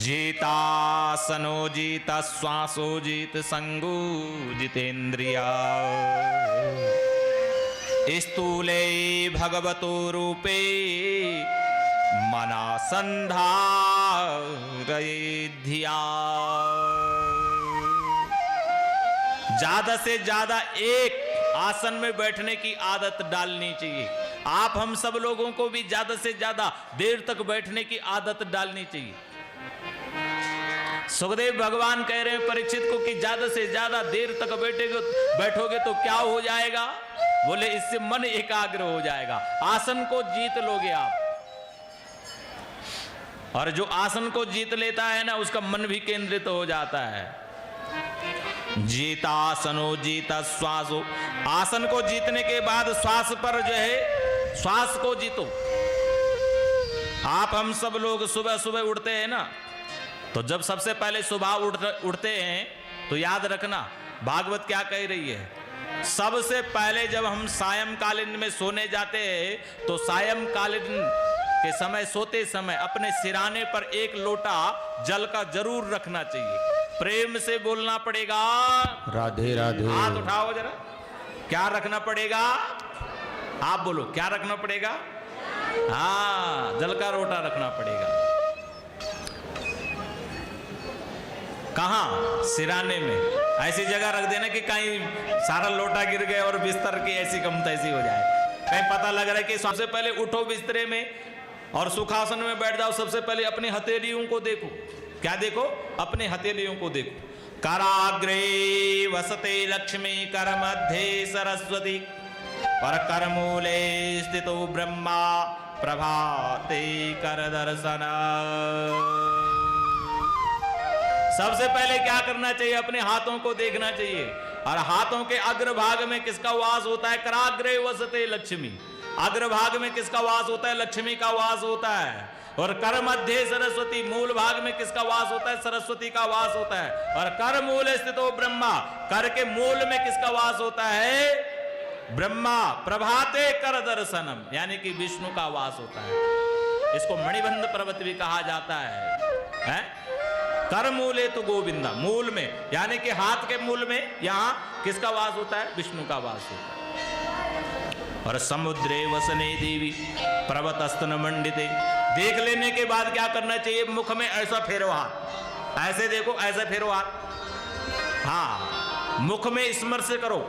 जितासनो जित श्वासो जित संगो जितेन्द्रिया स्थूले भगवतो रूपे मना संधारयेद्धिया। ज्यादा से ज्यादा एक आसन में बैठने की आदत डालनी चाहिए। आप हम सब लोगों को भी ज्यादा से ज्यादा देर तक बैठने की आदत डालनी चाहिए। सुखदेव भगवान कह रहे हैं परीक्षित को कि ज्यादा से ज्यादा देर तक बैठोगे तो क्या हो जाएगा? बोले इससे मन एकाग्र हो जाएगा, आसन को जीत लोगे आप। और जो आसन को जीत लेता है ना, उसका मन भी केंद्रित हो जाता है। जीतासनो जीता श्वासो, आसन को जीतने के बाद श्वास पर जो है, श्वास को जीतो। आप हम सब लोग सुबह सुबह उठते हैं ना, तो जब सबसे पहले सुबह उठते हैं तो याद रखना भागवत क्या कह रही है। सबसे पहले जब हम सायंकालीन में सोने जाते हैं तो सायंकालीन के समय सोते समय अपने सिराने पर एक लोटा जल का जरूर रखना चाहिए। प्रेम से बोलना पड़ेगा राधे राधे। हाथ उठाओ जरा। क्या रखना पड़ेगा? आप बोलो क्या रखना पड़ेगा? हाँ, जल का लोटा रखना पड़ेगा। कहां? सिराने में। ऐसी जगह रख देना कि कहीं सारा लोटा गिर गए और बिस्तर की ऐसी कम तैसी हो जाए। कहीं पता लग रहा है कि सबसे पहले उठो बिस्तरे में और सुखासन में बैठ जाओ, सबसे पहले अपनी हथेलियों को देखो। क्या देखो? अपने हथेलियों को देखो। कराग्रे वसते लक्ष्मी कर मध्य सरस्वती पर करमूले स्थितो ब्रह्मा प्रभाते कर दर्शन। सबसे पहले क्या करना चाहिए? अपने हाथों को देखना चाहिए। और हाथों के अग्रभाग में किसका वास होता है? कराग्रे वसते लक्ष्मी। अग्रभाग में किसका वास होता है? लक्ष्मी का वास होता है। और कर मध्य सरस्वती, मूल भाग में किसका वास होता है? सरस्वती का वास होता है। और कर मूल स्थितो ब्रह्मा, कर के मूल में किसका वास होता है? ब्रह्मा। प्रभाते कर दर्शनम, यानी कि विष्णु का वास होता है। इसको मणिबंध पर्वत भी कहा जाता है? कर मूले तो गोविंदा, मूल में यानी कि हाथ के मूल में यहां किसका वास होता है? विष्णु का वास होता है। और समुद्रे वसने देवी पर्वत स्तन मंडिते, देख लेने के बाद क्या करना चाहिए? मुख में ऐसा फेरो हाथ, ऐसे देखो, ऐसे फेरो हाथ। हाँ, मुख में स्पर्श करो।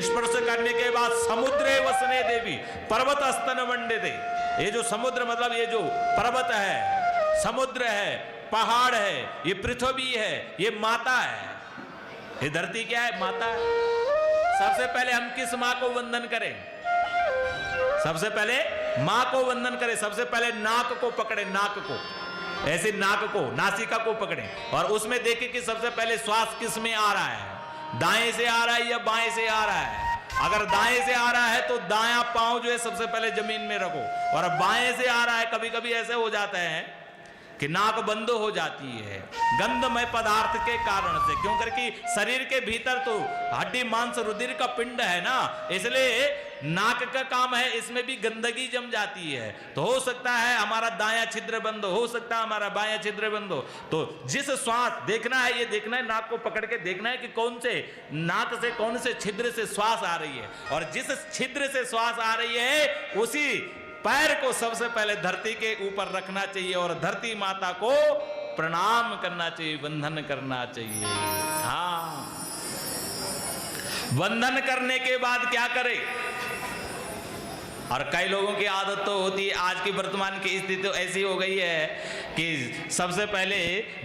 स्पर्श करने के बाद समुद्रे वसने देवी पर्वत स्तन मंडिते, ये जो समुद्र मतलब ये जो पर्वत है, समुद्र है, पहाड़ है, ये पृथ्वी है, ये माता है। ये धरती क्या है? माता है। सबसे पहले हम किस माँ को वंदन करें? सबसे पहले माँ को वंदन करें। सबसे पहले नाक को पकड़े, नाक को, ऐसे नाक को, नासिका को पकड़े और उसमें देखें कि सबसे पहले श्वास किस में आ रहा है? दाएं से आ रहा है या बाएं से आ रहा है? अगर दाएं से आ रहा है तो दायां पांव जो है सबसे पहले जमीन में रखो। और बाएं से आ रहा है, कभी कभी ऐसे हो जाता है कि नाक बंद हो जाती है गंधमय पदार्थ के कारण से, क्यों करके शरीर के भीतर तो हड्डी मांस रुधिर का पिंड है ना, इसलिए नाक का काम है, इसमें भी गंदगी जम जाती है। तो हो सकता है हमारा दायां छिद्र बंद हो सकता है हमारा बायां छिद्र बंद हो। तो जिस श्वास देखना है, ये देखना है, नाक को पकड़ के देखना है कि कौन से नाक से, कौन से छिद्र से श्वास आ रही है। और जिस छिद्र से श्वास आ रही है उसी पैर को सबसे पहले धरती के ऊपर रखना चाहिए और धरती माता को प्रणाम करना चाहिए, वंदन करना चाहिए। हाँ, वंदन करने के बाद क्या करें? और कई लोगों की आदत तो होती है, आज की वर्तमान की स्थिति तो ऐसी हो गई है कि सबसे पहले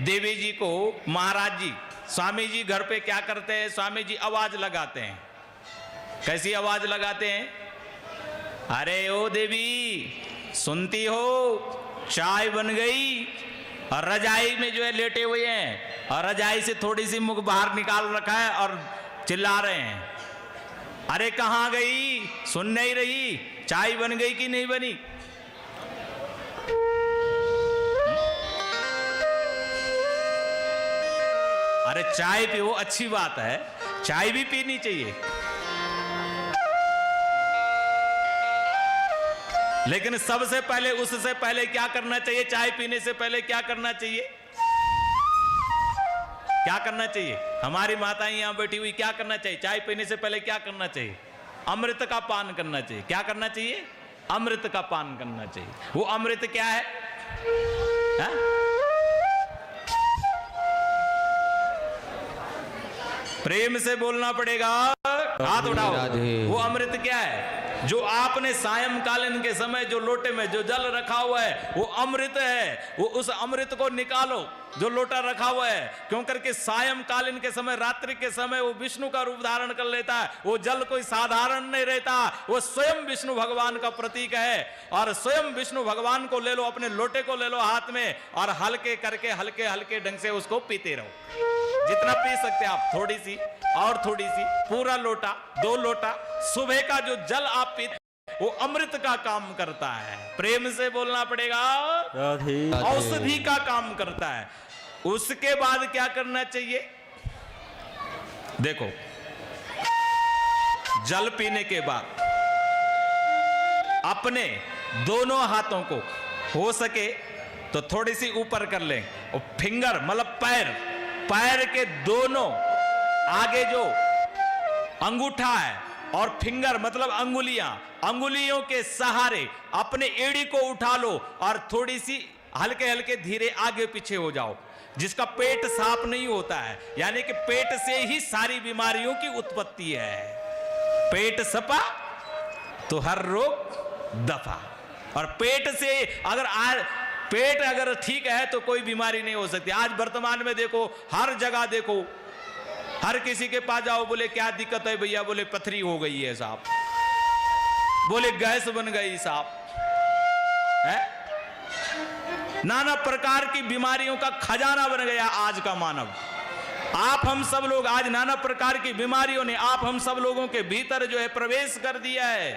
देवी जी को, महाराज जी, स्वामी जी घर पे क्या करते हैं? स्वामी जी आवाज लगाते हैं। कैसी आवाज लगाते हैं? अरे ओ देवी, सुनती हो? चाय बन गई। और रजाई में जो है लेटे हुए हैं और रजाई से थोड़ी सी मुख बाहर निकाल रखा है और चिल्ला रहे हैं, अरे कहां गई? सुन नहीं रही? चाय बन गई कि नहीं बनी? अरे चाय पियो, अच्छी बात है, चाय भी पीनी चाहिए, लेकिन सबसे पहले, उससे पहले क्या करना चाहिए? चाय पीने से पहले क्या करना चाहिए? क्या करना चाहिए? हमारी माताएं यहाँ बैठी हुई, क्या करना चाहिए? चाय पीने से पहले क्या करना चाहिए? अमृत का पान करना चाहिए। क्या करना चाहिए? अमृत का पान करना चाहिए। वो अमृत क्या है? हा? प्रेम से बोलना पड़ेगा, हाथ उठाओ। वो अमृत क्या है? जो आपने सायंकालीन के समय जो लोटे में जो जल रखा हुआ है वो अमृत है। वो उस अमृत को निकालो जो लोटा रखा हुआ है, क्यों करके सायंकालीन के समय, रात्रि के समय वो विष्णु का रूप धारण कर लेता है। वो जल कोई साधारण नहीं रहता, वो स्वयं विष्णु भगवान का प्रतीक है। और स्वयं विष्णु भगवान को ले लो, अपने लोटे को ले लो हाथ में, और हल्के करके हल्के हल्के ढंग से उसको पीते रहो। जितना पी सकते आप, थोड़ी सी और थोड़ी सी, पूरा लोटा, 2 लोटा। सुबह का जो जल आप पीते वो अमृत का काम करता है। प्रेम से बोलना पड़ेगा, औषधि का काम करता है। उसके बाद क्या करना चाहिए? देखो, जल पीने के बाद अपने दोनों हाथों को हो सके तो थोड़ी सी ऊपर कर लें, और फिंगर मतलब पैर के दोनों आगे जो अंगूठा है और फिंगर मतलब अंगुलियों के सहारे अपने एड़ी को उठा लो और थोड़ी सी हल्के हल्के धीरे आगे पीछे हो जाओ। जिसका पेट साफ नहीं होता है, यानी कि पेट से ही सारी बीमारियों की उत्पत्ति है। पेट सफा तो हर रोग दफा। और पेट से पेट अगर ठीक है तो कोई बीमारी नहीं हो सकती। आज वर्तमान में देखो, हर जगह देखो, हर किसी के पास जाओ, बोले क्या दिक्कत है भैया? बोले पथरी हो गई है साहब, बोले गैस बन गई साहब, है? नाना प्रकार की बीमारियों का खजाना बन गया आज का मानव। आप हम सब लोग आज नाना प्रकार की बीमारियों ने आप हम सब लोगों के भीतर जो है प्रवेश कर दिया है।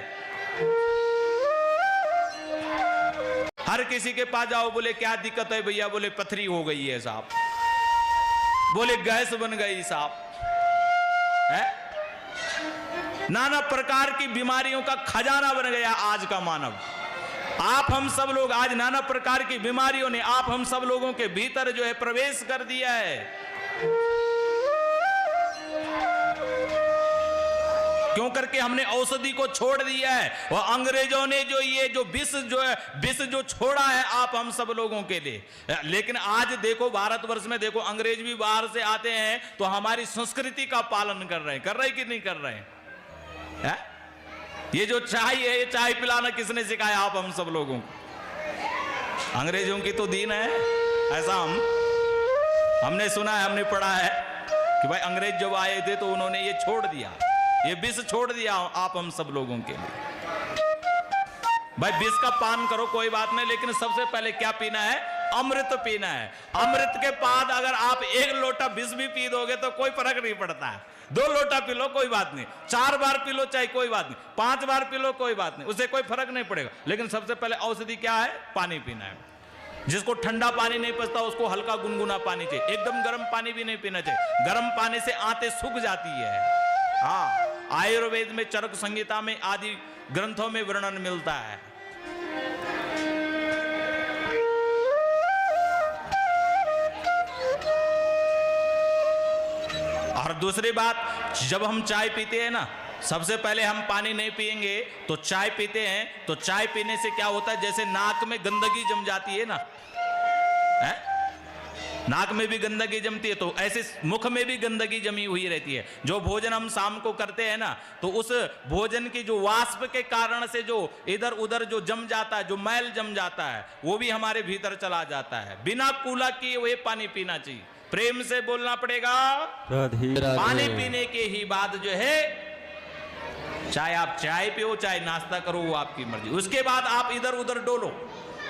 हर किसी के पास जाओ, बोले क्या दिक्कत है भैया? बोले पथरी हो गई है साहब, बोले गैस बन गई साहब, है? नाना प्रकार की बीमारियों का खजाना बन गया आज का मानव। आप हम सब लोग आज नाना प्रकार की बीमारियों ने आप हम सब लोगों के भीतर जो है प्रवेश कर दिया है। क्यों करके हमने औषधि को छोड़ दिया है, और अंग्रेजों ने जो ये जो विष जो छोड़ा है आप हम सब लोगों के लिए। लेकिन आज देखो, भारतवर्ष में देखो, अंग्रेज भी बाहर से आते हैं तो हमारी संस्कृति का पालन कर रहे हैं कि नहीं कर रहे हैं? ये जो चाय है, ये चाय पिलाना किसने सिखाया आप हम सब लोगों को? अंग्रेजों की तो दीन है। ऐसा हमने सुना है, हमने पढ़ा है कि भाई अंग्रेज जब आए थे तो उन्होंने ये छोड़ दिया, ये विष छोड़ दिया आप हम सब लोगों के लिए। भाई विष का पान करो कोई बात नहीं, लेकिन सबसे पहले क्या पीना है? अमृत पीना है। अमृत के बाद अगर आप 1 लोटा विष भी पी दोगे तो कोई फर्क नहीं पड़ता है। 2 लोटा पी लो कोई बात नहीं, 4 बार पी लो चाहे कोई बात नहीं, 5 बार पी लो कोई बात नहीं, उससे कोई फर्क नहीं पड़ेगा। लेकिन सबसे पहले औषधि क्या है? पानी पीना है। जिसको ठंडा पानी नहीं पचता उसको हल्का गुनगुना पानी चाहिए, एकदम गर्म पानी भी नहीं पीना चाहिए। गर्म पानी से आंतें सूख जाती है। हाँ, आयुर्वेद में, चरक संहिता में आदि ग्रंथों में वर्णन मिलता है। और दूसरी बात, जब हम चाय पीते हैं ना, सबसे पहले हम पानी नहीं पिएंगे तो चाय पीते हैं, तो चाय पीने से क्या होता है? जैसे नाक में गंदगी जम जाती है ना, है? नाक में भी गंदगी जमती है, तो ऐसे मुख में भी गंदगी जमी हुई रहती है। जो भोजन हम शाम को करते हैं ना, तो उस भोजन की जो वाष्प के कारण से जो इधर उधर जो जम जाता है, जो मैल जम जाता है, वो भी हमारे भीतर चला जाता है। बिना कूला किए हुए पानी पीना चाहिए। प्रेम से बोलना पड़ेगा। पानी पीने के ही बाद जो है, चाहे आप चाय पियो चाहे नाश्ता करो, वो आपकी मर्जी। उसके बाद आप इधर उधर डोलो,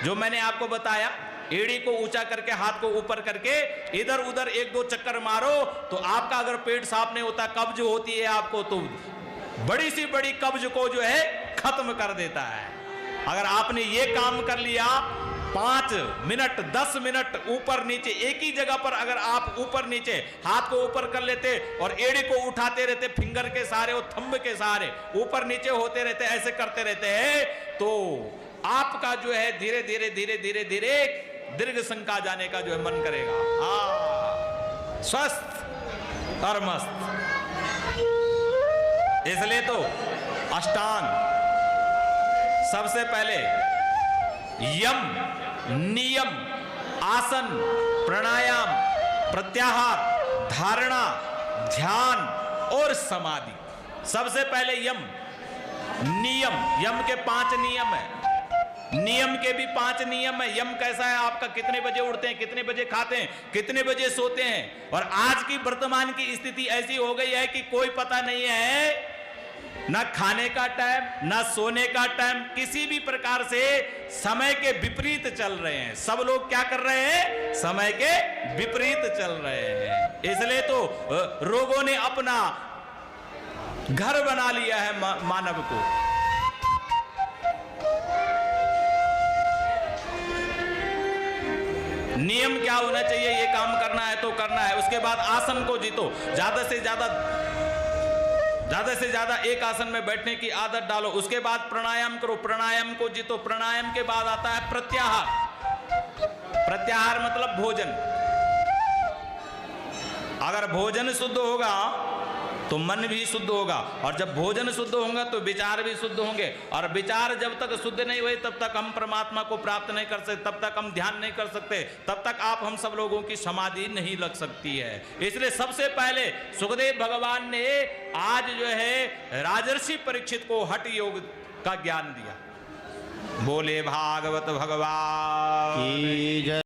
जो मैंने आपको बताया, एड़ी को ऊंचा करके हाथ को ऊपर करके इधर उधर 1-2 चक्कर मारो, तो आपका अगर पेट साफ नहीं होता, कब्ज होती है आपको, तो बड़ी सी बड़ी कब्ज को जो है खत्म कर देता है। अगर आपने ये काम कर लिया, 5 मिनट 10 मिनट ऊपर नीचे एक ही जगह पर अगर आप ऊपर नीचे हाथ को ऊपर कर लेते और एड़ी को उठाते रहते, फिंगर के सहारे और थंब के सहारे ऊपर नीचे होते रहते, ऐसे करते रहते हैं, तो आपका जो है धीरे धीरे धीरे धीरे धीरे दीर्घ संका जाने का जो है मन करेगा। स्वस्थ और मस्त। इसलिए तो अष्टांग सबसे पहले यम, नियम, आसन, प्राणायाम, प्रत्याहार, धारणा, ध्यान और समाधि। सबसे पहले यम, नियम। यम के 5 नियम है, नियम के भी 5 नियम है। यम कैसा है आपका? कितने बजे उठते हैं, कितने बजे खाते हैं, कितने बजे सोते हैं। और आज की वर्तमान की स्थिति ऐसी हो गई है कि कोई पता नहीं है ना खाने का टाइम, ना सोने का टाइम, किसी भी प्रकार से समय के विपरीत चल रहे हैं। सब लोग क्या कर रहे हैं? समय के विपरीत चल रहे हैं। इसलिए तो रोगों ने अपना घर बना लिया है मानव को। नियम क्या होना चाहिए? ये काम करना है तो करना है। उसके बाद आसन को जीतो, ज्यादा से ज्यादा एक आसन में बैठने की आदत डालो। उसके बाद प्राणायाम करो, प्राणायाम को जीतो। प्राणायाम के बाद आता है प्रत्याहार। प्रत्याहार मतलब भोजन। अगर भोजन शुद्ध होगा तो मन भी शुद्ध होगा, और जब भोजन शुद्ध होगा तो विचार भी शुद्ध होंगे। और विचार जब तक शुद्ध नहीं हुए तब तक हम परमात्मा को प्राप्त नहीं कर सकते, तब तक हम ध्यान नहीं कर सकते, तब तक हम सब लोगों की समाधि नहीं लग सकती है। इसलिए सबसे पहले सुखदेव भगवान ने आज जो है राजर्षि परीक्षित को हठ योग का ज्ञान दिया। बोले भागवत भगवान की जय।